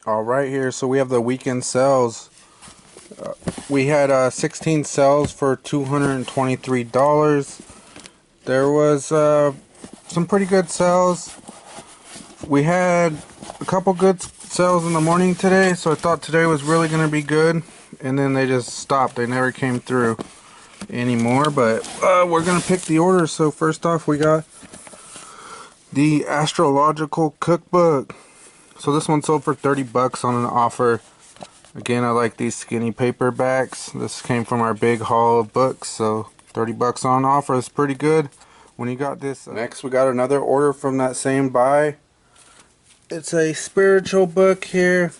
All right, here. So we have the weekend sales. We had 16 sales for $223. There was some pretty good sales. We had a couple good sales in the morning today, so I thought today was really going to be good. And then they just stopped. They never came through anymore. But we're going to pick the order. So first off, we got the Astrological Cookbook. So this one sold for 30 bucks on an offer. Again, I like these skinny paperbacks. This came from our big haul of books, so 30 bucks on offer is pretty good when you got this. Next, we got another order from that same buy. It's a spiritual book here.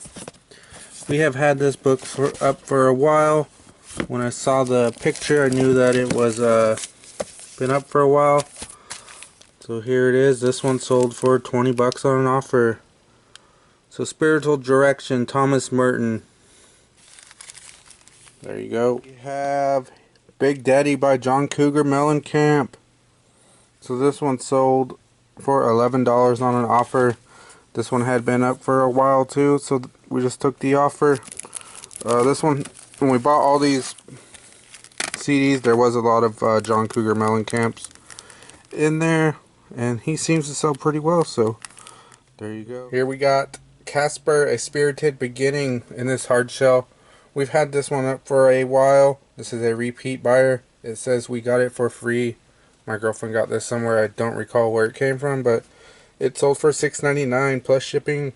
We have had this book up for a while. When I saw the picture, I knew that it was been up for a while. So here it is. This one sold for 20 bucks on an offer. So Spiritual Direction, Thomas Merton. There you go. We have Big Daddy by John Cougar Mellencamp. So this one sold for $11 on an offer. This one had been up for a while too, so we just took the offer. This one, when we bought all these CDs, there was a lot of John Cougar Mellencamps in there, and he seems to sell pretty well, so there you go. Here we got Casper, A Spirited Beginning in this hard shell. We've had this one up for a while. This is a repeat buyer. It says we got it for free. My girlfriend got this somewhere. I don't recall where it came from, but it sold for $6.99 plus shipping.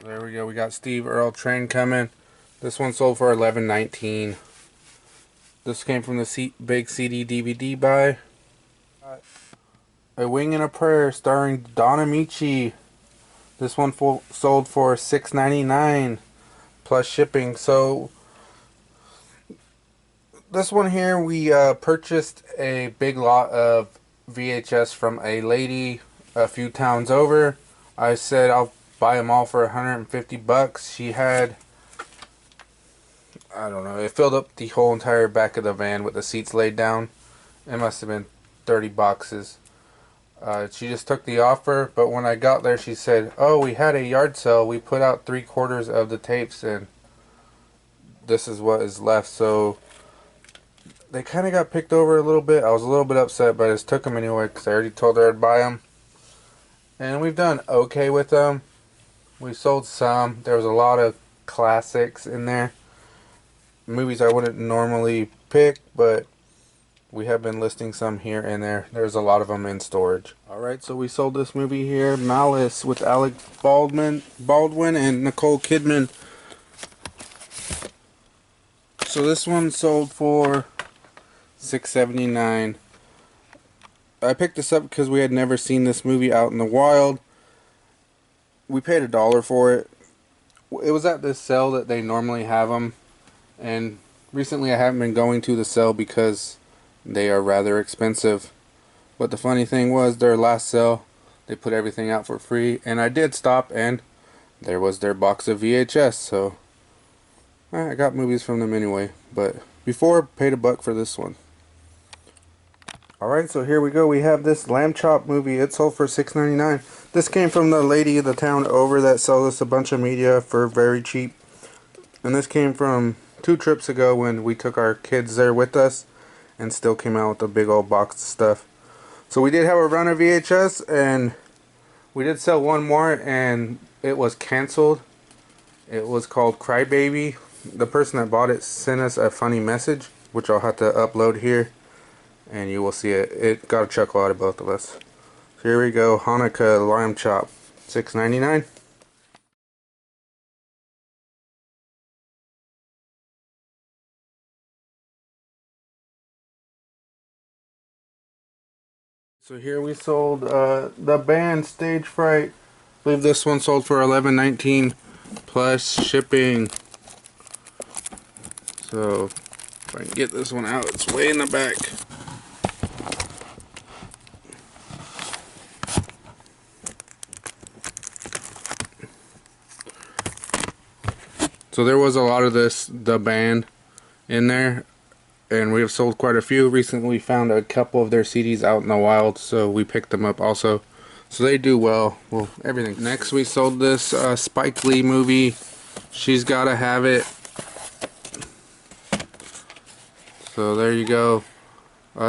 There we go. We got Steve Earle Train coming. This one sold for $11.19. This came from the big CD DVD buy. A Wing and a Prayer starring Don Amici. This one sold for $6.99 plus shipping. So this one here, we purchased a big lot of VHS from a lady a few towns over. I said I'll buy them all for 150 bucks. She had, I don't know, it filled up the whole entire back of the van with the seats laid down. It must have been 30 boxes. She just took the offer, but when I got there she said, oh, we had a yard sale. We put out 3/4 of the tapes and this is what is left. So they kind of got picked over a little bit. I was a little bit upset, but I just took them anyway because I already told her I'd buy them. And we've done okay with them. We sold some. There was a lot of classics in there. Movies I wouldn't normally pick, but we have been listing some here and there. There's a lot of them in storage. Alright, so we sold this movie here, Malice, with Alec Baldwin and Nicole Kidman. So this one sold for $6.79. I picked this up because we had never seen this movie out in the wild. We paid $1 for it. It was at this sale that they normally have them, and recently I haven't been going to the sale because they are rather expensive. But the funny thing was, their last sale, they put everything out for free, and I did stop, and there was their box of VHS, so I got movies from them anyway. But before, paid $1 for this one. Alright, so here we go. We have this Lamb Chop movie. It sold for $6.99. This came from the lady of the town over that sells us a bunch of media for very cheap. And this came from 2 trips ago when we took our kids there with us and still came out with a big old box of stuff. So we did have a run of VHS, and we did sell one more, and it was canceled. It was called Crybaby. The person that bought it sent us a funny message, which I'll have to upload here, and you will see it. It got a chuckle out of both of us. So here we go, Hanukkah Lamb Chop, $6.99. So here we sold the band Stage Fright. I believe this one sold for $11.19 plus shipping. So if I can get this one out, it's way in the back. So there was a lot of the band in there, and we have sold quite a few. Recently we found a couple of their CDs out in the wild, so we picked them up also. So they do well. Well, everything. Next we sold this Spike Lee movie. She's gotta have it. So there you go.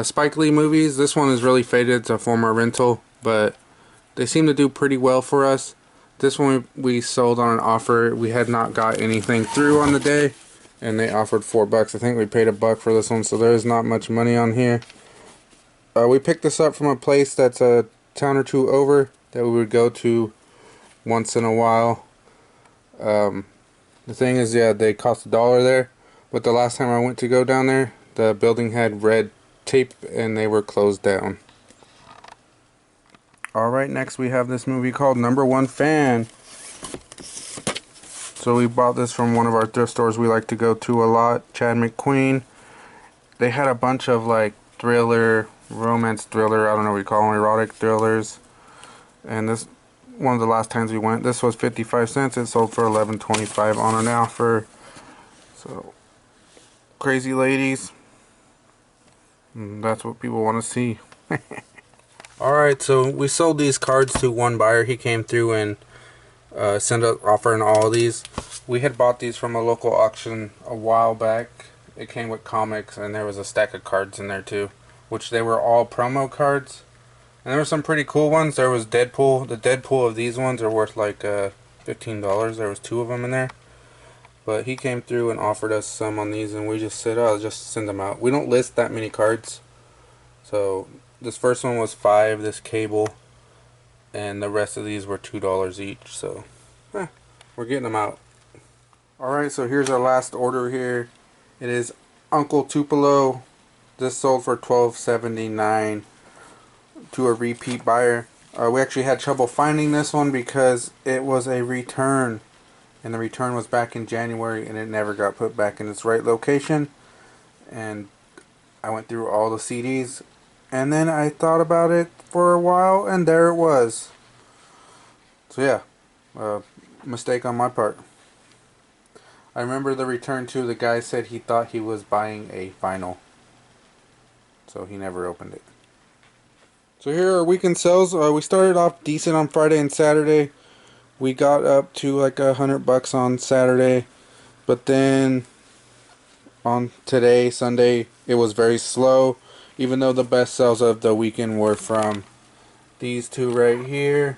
Spike Lee movies. This one is really faded. It's a former rental, but they seem to do pretty well for us. This one we sold on an offer. We had not got anything through on the day, and they offered $4. I think we paid $1 for this one, so there's not much money on here. We picked this up from a place that's a town or two over that we would go to once in a while. The thing is, yeah, they cost $1 there, but the last time I went to go down there, the building had red tape and they were closed down. Alright, next we have this movie called Number One Fan. So we bought this from one of our thrift stores we like to go to a lot, Chad McQueen. They had a bunch of like thriller, romance thriller, I don't know what you call them, erotic thrillers. And this, one of the last times we went, this was 55 cents. It sold for $11.25 on an offer. So, crazy ladies. That's what people want to see. Alright, so we sold these cards to one buyer. He came through and sent an offer on all of these. We had bought these from a local auction a while back. It came with comics and there was a stack of cards in there too, which they were all promo cards. And there were some pretty cool ones. There was Deadpool. The Deadpool of these ones are worth like $15. There was 2 of them in there. But he came through and offered us some on these, and we just said, oh, just send them out. We don't list that many cards. So this first one was $5, this Cable, and the rest of these were $2 each. So we're getting them out. Alright, so here's our last order here. It is Uncle Tupelo. This sold for $12.79 to a repeat buyer. We actually had trouble finding this one because it was a return. And the return was back in January and it never got put back in its right location. And I went through all the CDs and then I thought about it for a while and there it was. So yeah, mistake on my part. I remember the return too. The guy said he thought he was buying a vinyl, so he never opened it. So here are weekend sales. We started off decent on Friday and Saturday. We got up to like $100 on Saturday, but then on today, Sunday, it was very slow, even though the best sales of the weekend were from these two right here.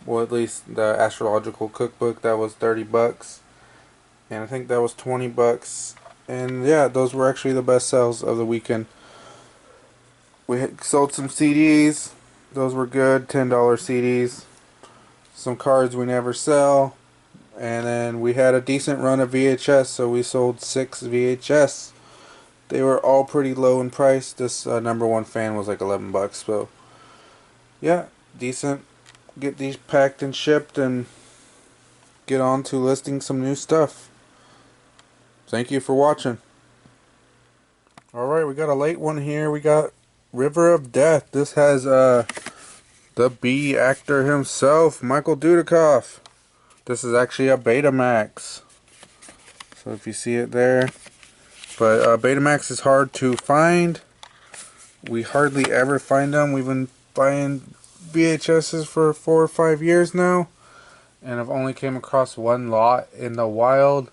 Well, at least the astrological cookbook, that was $30, and I think that was $20. And yeah, those were actually the best sales of the weekend. We had sold some CDs. Those were good, $10 CDs. Some cards we never sell. And then we had a decent run of VHS, so we sold 6 VHS. They were all pretty low in price. This Number One Fan was like $11. So yeah, decent. Get these packed and shipped and get on to listing some new stuff. Thank you for watching. Alright, we got a late one here. We got River of Death. This has the B actor himself, Michael Dudikoff. This is actually a Betamax. So if you see it there. But Betamax is hard to find. We hardly ever find them. We've been buying VHSs for 4 or 5 years now. And I've only came across one lot in the wild.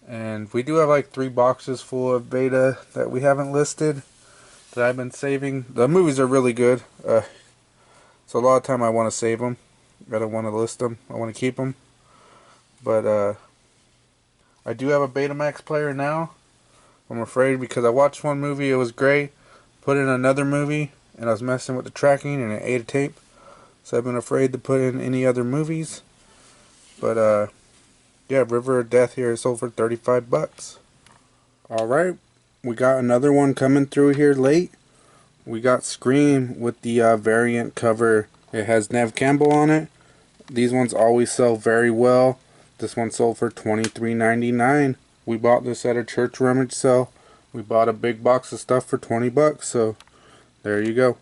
And we do have like 3 boxes full of beta that we haven't listed, that I've been saving. The movies are really good. So a lot of time I want to save them. I don't want to list them. I want to keep them. But I do have a Betamax player now. I'm afraid because I watched one movie, it was great. Put in another movie and I was messing with the tracking and it ate a tape. So I've been afraid to put in any other movies. But yeah, River of Death here is sold for $35. Alright, we got another one coming through here late. We got Scream with the variant cover. It has Nev Campbell on it. These ones always sell very well. This one sold for $23.99. We bought this at a church rummage sale. We bought a big box of stuff for $20, so there you go.